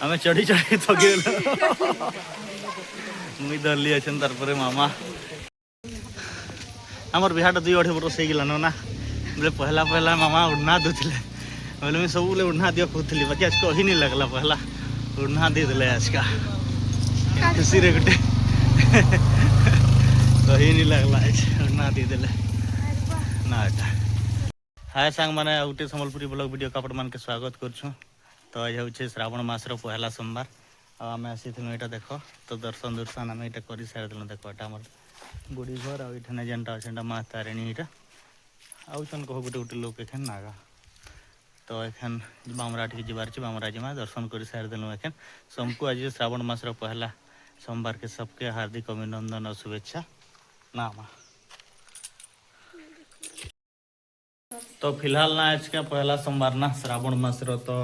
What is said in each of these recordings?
आम चढ़ी चढ़ी थकी मुई धरली अच्छे तार मामा आमर बिहाटा 2-2.5 बरस हो गलान ना बोले पहला पहला मामा उड़ना दूसरे बोले मुझे सब उड़ना दिया खुदली बाकी आज कही नहीं लगला पहला उड़ना दे दिले आज का खुशी रे गुटे कही नहीं लगला उड़ना दे दिले ना एटा हाय सांग मैंने गोटे सम्बलपुरी ब्लॉग वीडियो कापड़ मान के स्वागत करछूँ। तो आज हूँ श्रावण मासर पहला सोमवार आम आसी यहाँ देख तो दर्शन दुर्शन आम यहाँ कर सारी देख यहाँ आम बुढ़ी घर आने जेनटा अच्छे माँ तारिणी यहाँ आउन कह गोटे गोटे लोक एखान नागा तो एखान बामरा टी जबार बामरा जिमा दर्शन कर सारी देलूँ एखान सबको आज श्रावण मासर पहला सोमवार के सबके हार्दिक अभिनंदन और शुभेच्छा ना माँ। तो फिलहाल ना आज के पहला सोमवार ना श्रावण मासर तो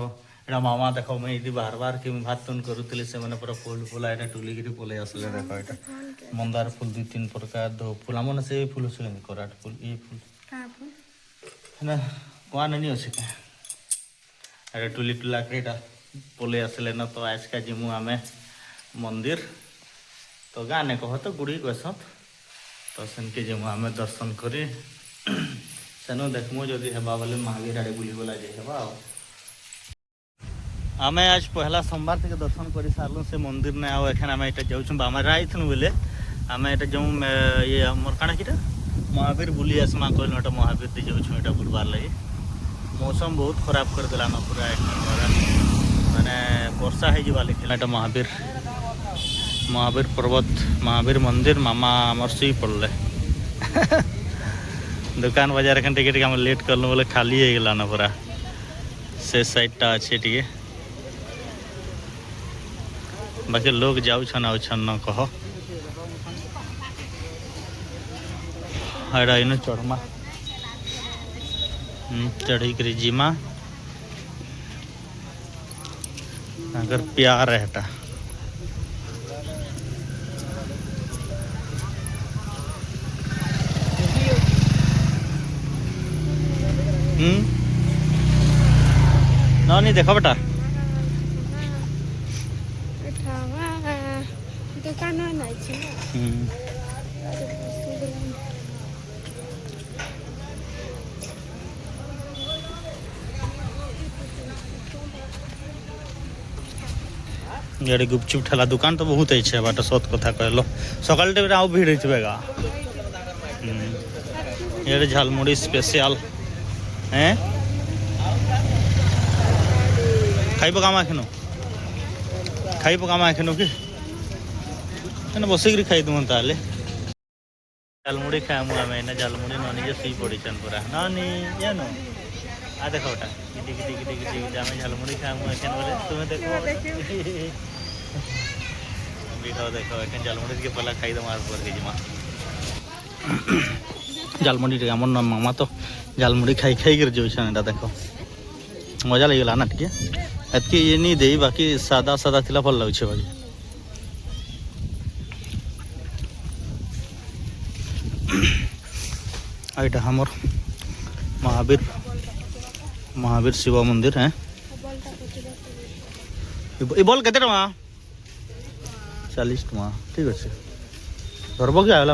यहाँ मामा देख मुझे ये बार बार कि भात तुन करूली से मैंने पूरा फुल फुला यहाँ टुलिकी पलि आसले देख यहाँ मंदार फुल 2-3 प्रकार धो फुल आम से फुल कराट फुल ये फुल है कहाँ नहीं अच्छे क्या टुली टुला के पलि आसले ना तो आज का जिमु आम मंदिर तो गाने कह तो गुड़ी कहस तो सेनके जिमु आम दर्शन करी सेनु देखमु जदि हेबा बोले महावीर आड़े बुली बोला जे हेबा आमे आज पहला सोमवार तक दर्शन कर सारूँ से मंदिर ने आउ एखान आम यहाँ जाऊँ बामरा आईथुन बोले आम यहाँ जो ये मोर काଣା कि महावीर बुली आसमा कहल एटा महावीर दे जाऊँ यहाँ बुलबार लगे मौसम बहुत खराब कर देला पूरा माने वर्षा हो लिखा महावीर महावीर पर्वत महावीर मंदिर मामा आमर सुई पड़े दुकान बाजार एखान टिके टिके लेट कलु बोले खाली हो गला ना पूरा से साइडटा अच्छे टिके बाकी लोग जाऊन आउन न कह एटा इन चढ़मा चढ़ी कर जीमा अगर प्यार है एटा नहीं देखो बेटा ये गुपचुप ठेला दुकान तो बहुत अच्छे बाट सत कथा कहल सकाल टाइम आउ भीड़ होगा ये झालमुड़ी स्पेशल हैं खाई पकामा एखन खाई पकामा एखन कि बसिक खाई दूँ ताले झालमुड़ी खाएमु आम एना झालमुड़ी नानी जे सुई पड़ी पूरा नानी जानो आ देख ओटा गिटी गिटी गिटी गिटी आम झालमुड़ी खाएमु एखन बोले तुम्हें देखो देखो एखन झालमुड़ी के पहला खाई दम आर पर के जिमा झालमुड़ी आम मामा तो झालमुड़ी खाई खाई कर जो देख मजा लगला ना टे एतकी ये नहीं दे बाकी सादा सादा थिला भल लगे बाकी यहाँ हमर महावीर महावीर शिव मंदिर है ये बोल केते टका 40 टका ठीक अच्छे धरब कि आला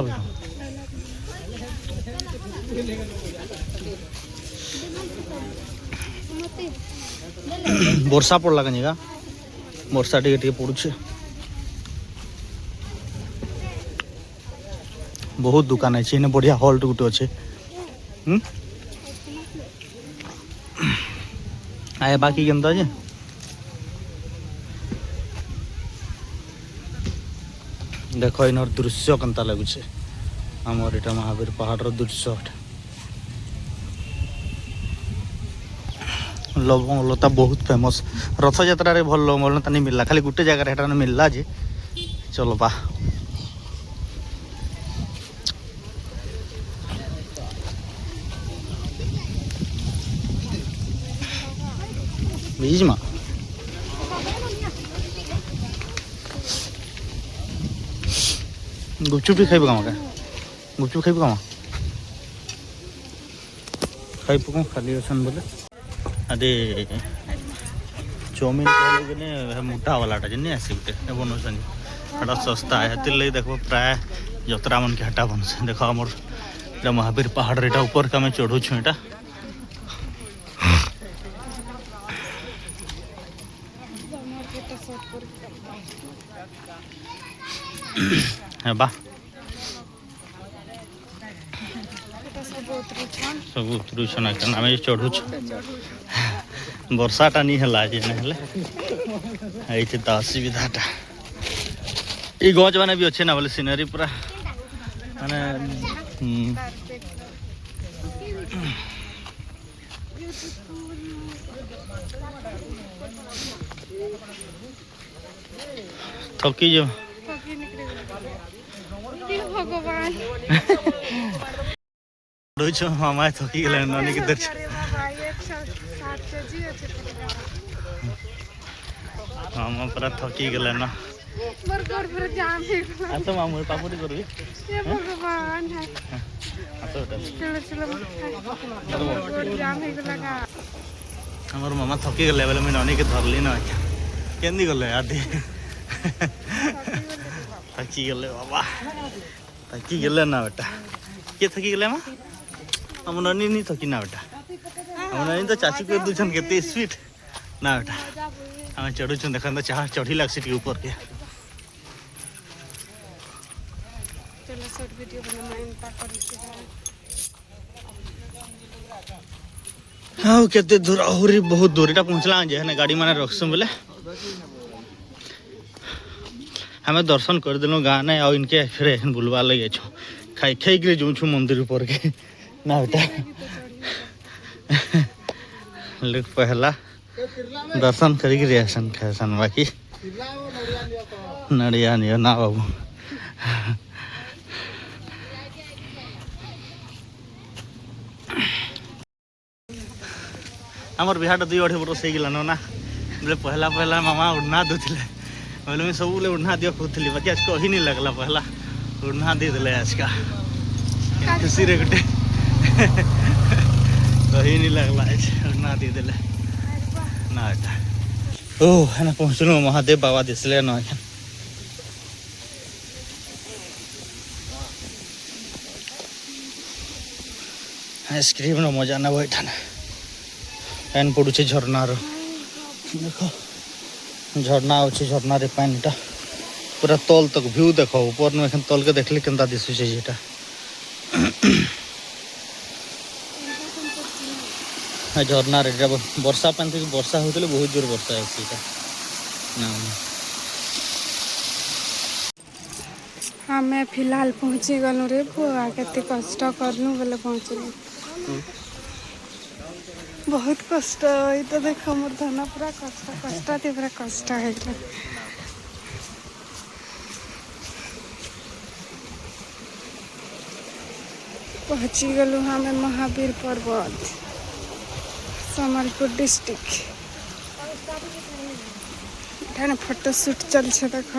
वर्षा पड़ला कनिका वर्षा टे पड़ुछे बहुत दुकान है बढ़िया हॉल गोटे अच्छे आए बाकी केनता जे देख इन दृश्य केनता लगुचे आमर यहाँ महावीर पहाड़ दृश्य लवंग लता बहुत फेमस रथ यात्रा रे भल लवंग लता नहीं मिलला खाली गोटे जगह मिलला जे चलो बा बीज मा गुपचुप भी खाई पकामा क्या गुपचुप खाई पकामा खाई पकाऊ खाली असन बोले अरे चाउमिन कहले कि मोटा वालाटा जे आसी गुटे बनौछन एटा सस्ता है हेतिर लगे देखो प्राय जतरा मन के हटा बनसे देखो हमर एटा महावीर पहाड़ एटा ऊपर का मैं चढ़ू छु एटा है बा सब उतरू छन आम चढ़ू वर्षाटा नहीं है तो असुविधाटा ये गज मैंने भी अच्छे ना बोले सीनरी पूरा माने थकी जो भगवान मामा थकी गले नानी किधर मामा पूरा थकी गले ना मोर गोड़ पूरा जाम है तो मामू पापड़ी करबी ये भगवान है चलो चलो गोड़ जाम है लगा हमर मामा थकी गले बोले मैं नानी के धरली ना केंदी गले आदि थकी गले बाबा थकी गले ना बेटा के थकी गले मां हम नानी नहीं थकी ना बेटा हम नानी तो चाची को दूछन केते स्वीट ना बेटा हम चढ़ू छन देखन तो चाह चढ़ी लाग सीट ऊपर के चलो शॉर्ट वीडियो बनाना इनता करी हाँ केते दूर आहुरी बहुत दूर एटा पहुंचला जे ने गाड़ी माने रखसु बोले हमें दर्शन कर दिलो गाँ ने आ इनके फिर बुलवा लगे छो खाई खाई के जो छु मंदिर ऊपर के ना बेटा लोग पहला दर्शन करी रिएक्शन खासन बाकी नड़िया नहीं ना बाबू आमर बिहार 2-2.5 बरस हो गलान ना बोले पहला पहला मामा उड़ना दूले बोले मैं सब बोले उड़ना दिया खुदली बाकी आज कहीं नहीं लगला पहला उड़ना दे दिले आज का खुशी रे गुटे कहीं नहीं लगला आज उड़ना दे दिले ना बेटा ओ है ना पहुँचलो महादेव बाबा दिसले ना आइसक्रीम नो मजा ना बैठा ना पैन पड़ू झरनार देख झरना अच्छे झरनार पानीटा पूरा तल तक व्यू देख ऊपर एखन तल के देखले केनता दिशुचे जेटा झरनार वर्षा पानी वर्षा होते बहुत जोर वर्षा है हमें फिलहाल पहुँची गलु रे बुआ केते कष्ट करनु बोले पहुँचलु बहुत कष्ट ये तो देख मोर धना पूरा कष्ट थी पूरा कष्ट है पहुँची गलु हमें महावीर पर्वत सम्बलपुर डिस्ट्रिक्ट एठाने फोटो शूट चल देख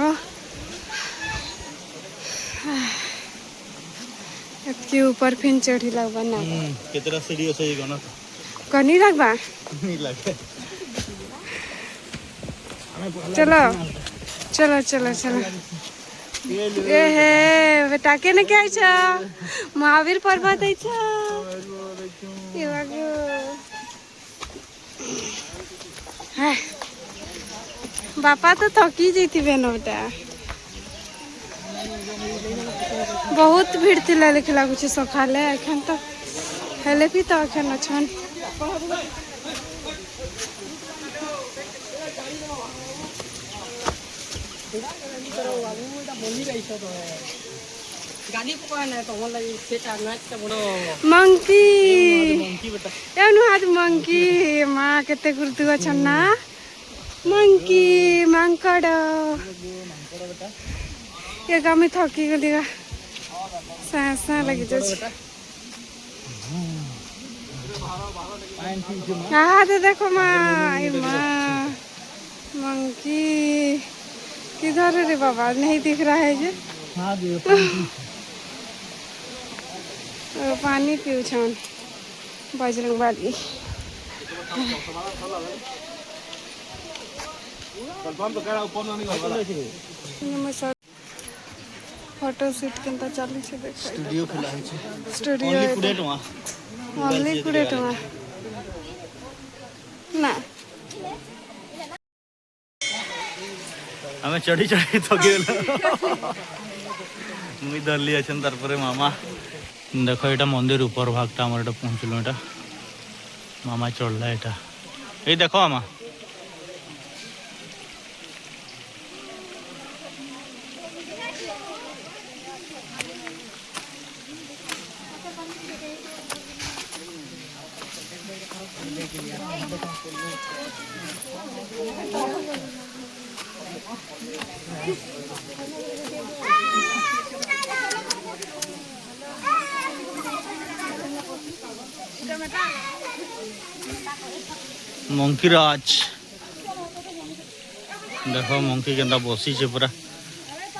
के ऊपर फिर चढ़ी लगवा ना कितना सीढ़ी है ये गाना कनी लगवा नहीं लगे चलो चलो चलो चलो ए हे बेटा के ने क्या छ महावीर पर्वत है छ ये बागो है बापा तो थकी जैथिबे न बेटा बहुत भीड़ थिला लेकिन लागुछ सखाले एखन तो हेले भी तो एखन अछन मंकी एनु हाथ मंकी माँ केते गुरुतु अछन ना मंकी मांकड़ ये गामी थकी गली सा लगी जाछ हाँ तो देखो माँ माँ मंकी किधर रे बाबा नहीं दिख रहा है जे पानी पीऊ छन बजरंग बाली फोटो शूट केनता चली छे देख स्टूडियो खुला है स्टूडियो ओनली 20 टका ओनली 20 टका ना हमें चढ़ी चढ़ी थकी गल मुई धरली अच्छन तार परे मामा देख यहाँ मंदिर ऊपर भागटा आम ये पहुँचल यहाँ मामा चढ़ला यहाँ ये देख मामा मंकी राज देख मंकी के बसी छे पूरा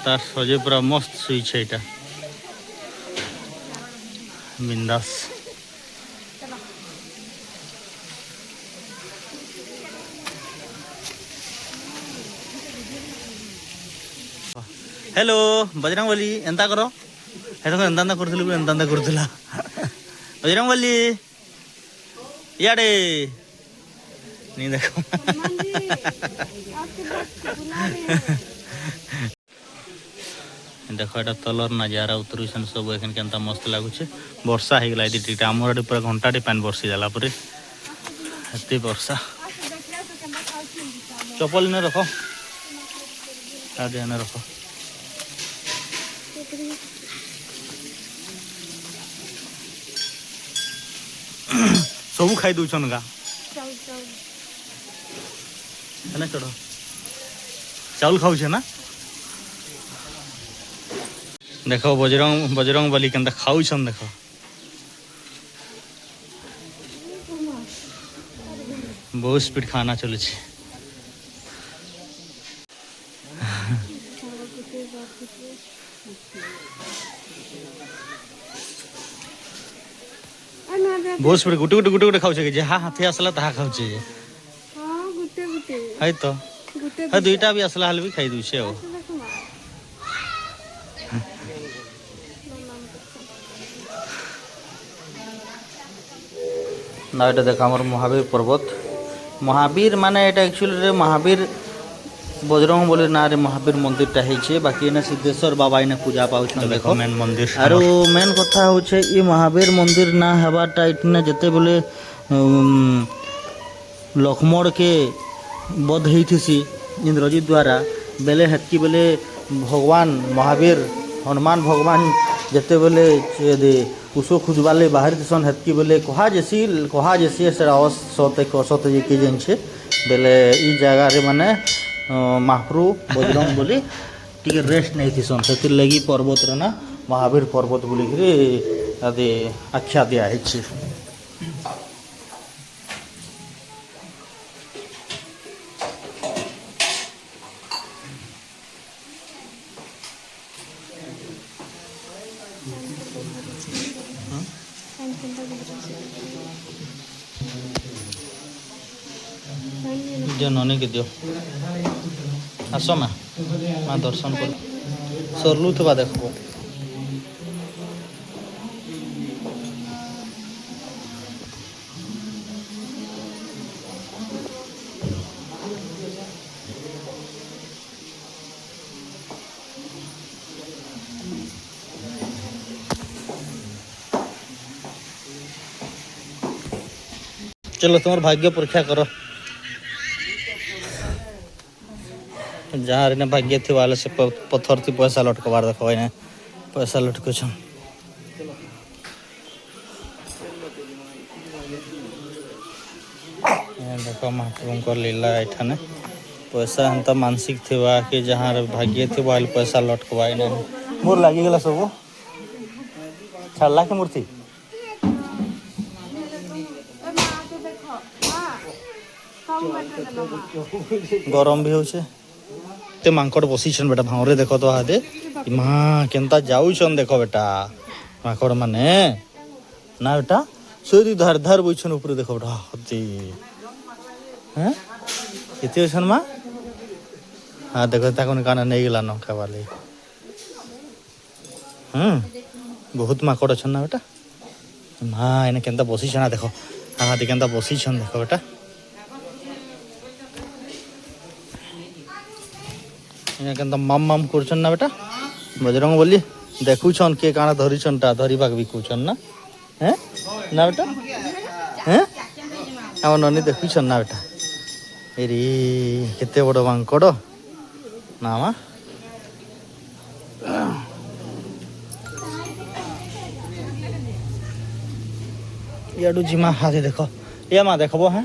तार सजे पूरा मस्त शुई छे यहाँ बिंदास हेलो बजरंग बली एंता करो हे देखो एंता करथिलु एंता करथिला बजरंग बली याडे नहीं देखो देखो यहाँ तलर नजारा उतरुसन सब एखन केनता मस्त लगुचे वर्षा हो गला ये आमर पूरा घंटाटे पानी बरसी जाला पूरे एत वर्षा चपल ने रखो ने रखो सब खाई दौन गा है ना चढ़ चाउल खाऊ ना देखो बजरंग बजरंग बली के खाऊ देख बहुत स्पीड खाना चलुच बहुत स्पीड गुटे गुटे गुटे गुटे खाऊ जहाँ हाथी आसला ता खाऊ है तो है दुईटा भी आसला हाल भी खाई दूचे ना ये देख आम महावीर पर्वत महावीर माने ये एक्चुअली महावीर बजरंग बोली ना रे महावीर मंदिर टा है बाकी एने सिद्धेश्वर बाबा इने पूजा पाउछ देखो मेन मंदिर आरो मेन कथा होचे ई महावीर मंदिर ना हेबाटा इतने जते बोले लक्ष्मण के बध होइथिसी इंद्रजीत द्वारा बेले हेतकी बेले भगवान महावीर हनुमान भगवान जते बेले उसो खुजबाले बाहर दिसन हेतकी बेले कहा जैसी से असत के जेन छे बेले ई जगह रे माने महाप्रभु बजरंग बोली टिके रेस्ट नहीं थी सन से लगी पर्वत रे ना महावीर पर्वत बोली आदि आख्या दिया है ननी के दियो आस माँ माँ दर्शन कर सरलू थोड़ा देखो चलो तुम्हार भाग्य परीक्षा करो जहाँ रहने भाग्य थी वाले से पत्थर थी पैसा लटकबार देखो पैसा लटको छन देखो महाप्रभु लीला एठाने पैसा हम तो मानसिक थी कि जहाँ भाग्य थी वाले पैसा लटकवा मोर लगी गला सब छाला के मूर्ति गरम भी होचे ते मांकड़ बसीछन बेटा भावरे देखो तो हादे माँ केनता जाऊछन देखो बेटा मांकड़ माने ना बेटा सोदी धार धार बइछन ऊपर देखो बेटा हती हैं केते छन माँ हाँ देखो ताको काना नहीं गला न खावाले बहुत माकड़ अछन ना बेटा हाँ एने केनता बसी छना देखो हाँ हाथी केनता बसी छन देखो बेटा एने केनता माम माम करछन ना बेटा बजरंग बोली देखु छन के काना धरि छन ता धरि भाग भी कुछन ना हैं ना बेटा हैं हम ननी देखु छन ना बेटा एरी केते बड़ मांकड़ ना मा याडू जिमा हाथी देखो ये माँ देखो हाँ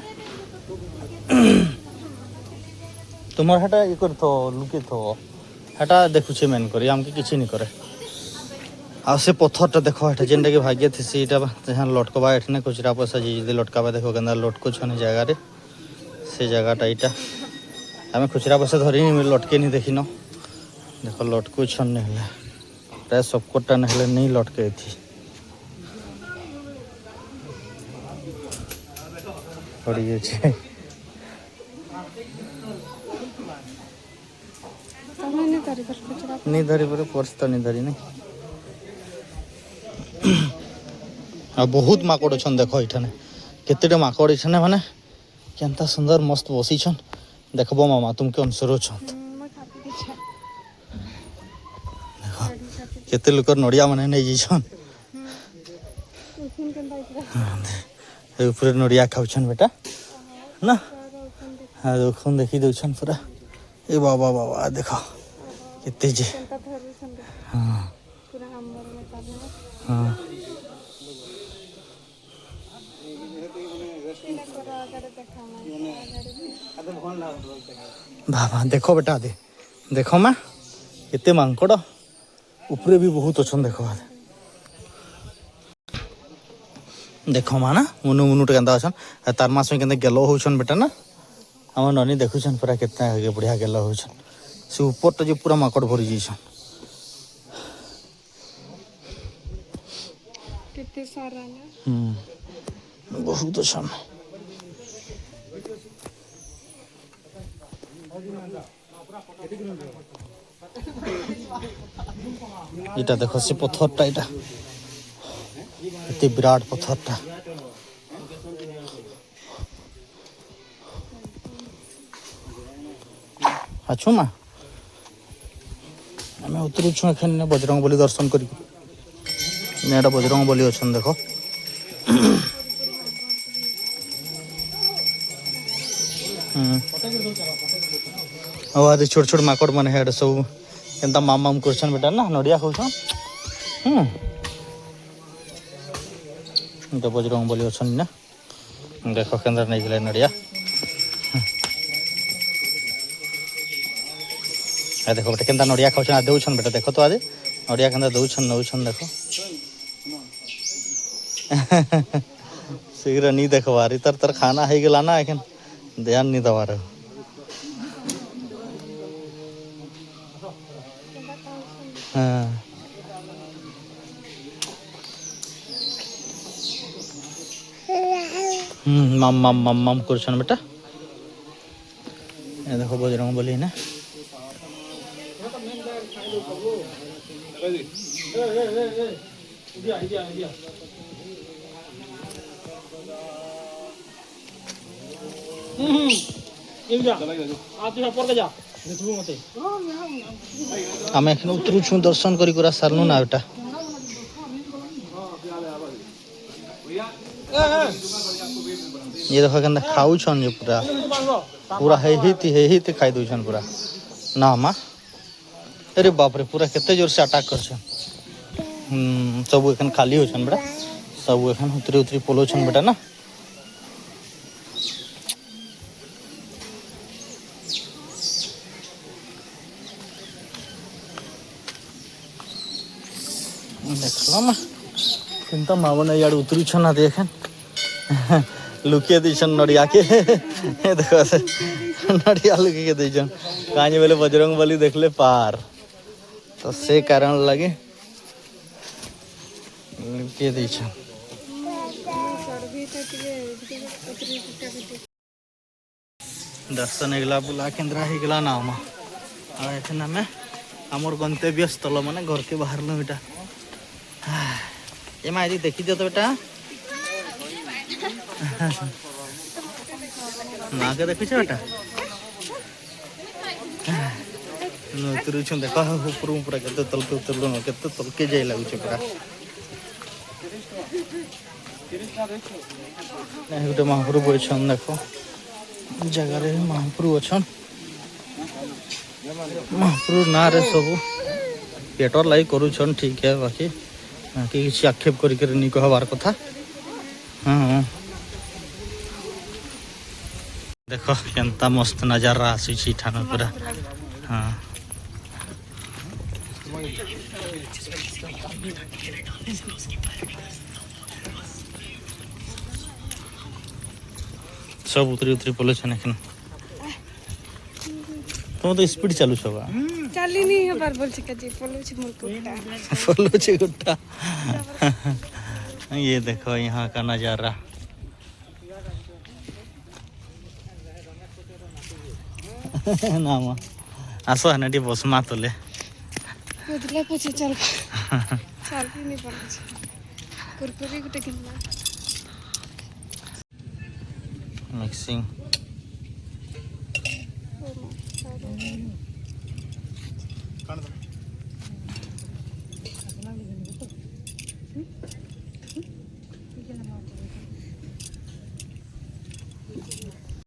तुम्हार हाटा ये कर थो लुके थो हाटा देखुचे मेन करी आमके किछि नहीं करे आ से पत्थरटा देखो एटा जेनटा के भाग्य थेसी एटा जहां लटकबा एठने खुचरा पैसा जे जदी लटकाबा देखो गंदा लटको छने जगह रे से जगहटा एटा हमें खुचरा पैसा धरि नहीं लटके नहीं देखिन देखो लटको छन नहीं हला प्राय सबकोटा नहीं हले नहीं लटके थी पड़ी छे नहीं धरी पर पर्स तो नहीं धरी नहीं आ बहुत माकड़ छन देखो इठाने केतेटे माकड़ इठाने माने केनता सुंदर मस्त बसी छन देखबो मामा तुमके अनुसरो छन देखो केते लोकर नडिया माने नै जी छन ए ऊपर नडिया खाउ छन बेटा ना हां देखो देखि दउ छन पूरा ए बाबा बाबा देखो केते जे हां पूरा अंबर में पाबे हां बाबा देखो बेटा दे देखो माँ केते मांकड़ ऊपर भी बहुत अच्छन देखो देखो माँ ना मुनु मुनु केंता अच्छन तार मास में केंता गेलो होछन बेटा ना हम ननी देखुछन पूरा केतना आगे बढ़िया गेलो होछन से ऊपर तो जो पूरा माकड़ भरी जइछन केते सारा ना बहुत अच्छन इटा देखो से पत्थरटा इटा एते विराट पत्थरटा अच्छो माँ आम उतरुछु एखन बजरंग बली दर्शन करी नेटा बजरंग बली अच्छन देखो आज छोट छोट माकड़ मैंने हेड सब केनता माम माम करछन बेटा ना नडिया खाउछन तो बजरंग बली अच्छन ना देखो केंद्र नहीं गले नडिया आ देखो बेटा केनता नडिया खाउछन आ देउछन बेटा देखो तो आज नडिया केनता दउछन नउछन देखो शीघ्र नहीं देखो आरी तर तर खाना है गेला ना एखन ध्यान नहीं दवा रहे हाँ माम माम माम माम करछन बेटा ये देखो बजरंग बली ना आम एखन उतरुछु दर्शन करी कुरा सारनु ना बेटा ये देखो केनता खाऊ छन जे पूरा पूरा हेहिति खाई दउ छन पूरा ना माँ अरे बाप रे पूरा केते जोर से अटैक कर छन सब एखन खाली हो छन बेटा सब एखन उतरी उतरी पोलो छन बेटा ना देखला माँ केनता मावन यार उतरी छन ना देखन लुकिए दीछन नडिया के देखो से नडिया लुकी के दीछन काहे बेले बजरंग बली देखले पार तो से कारण लगे लुकिए दीछन दर्शन हेगला बुला केंद्र हेगला ना मा एठन आम आमर गंतव्य स्थल माने घर के बाहर लो बेटा ये माँ देखी तो बेटा माँ के देखी बेटा उतरू देख ऊपर पूरा के तलके उतरल के तलके जाए लगुच पूरा गोटे महाप्रभु अच्छन देख जगार महाप्रभु अच्छन महाप्रभु ना रे सब पेटर लाई करुछन ठीक है बाकी बाकी किसी आक्षेप कर नहीं कहबार कथा हाँ देख केनता मस्त नजारा आसी ठान पूरा हाँ सब उतरी उतरी पड़े तुम तो स्पीड चालू छो चली नहीं हो बार बोल छिका जी पोलो छी मोर कुत्ता फलो छे गुट्टा ये देखो यहाँ का नजारा ना माँ आसो है ना बस मा तले बुझले पूछे चल चल भी नहीं पड़े कुरकुरी गुटे किनना मिक्सिंग ओ मां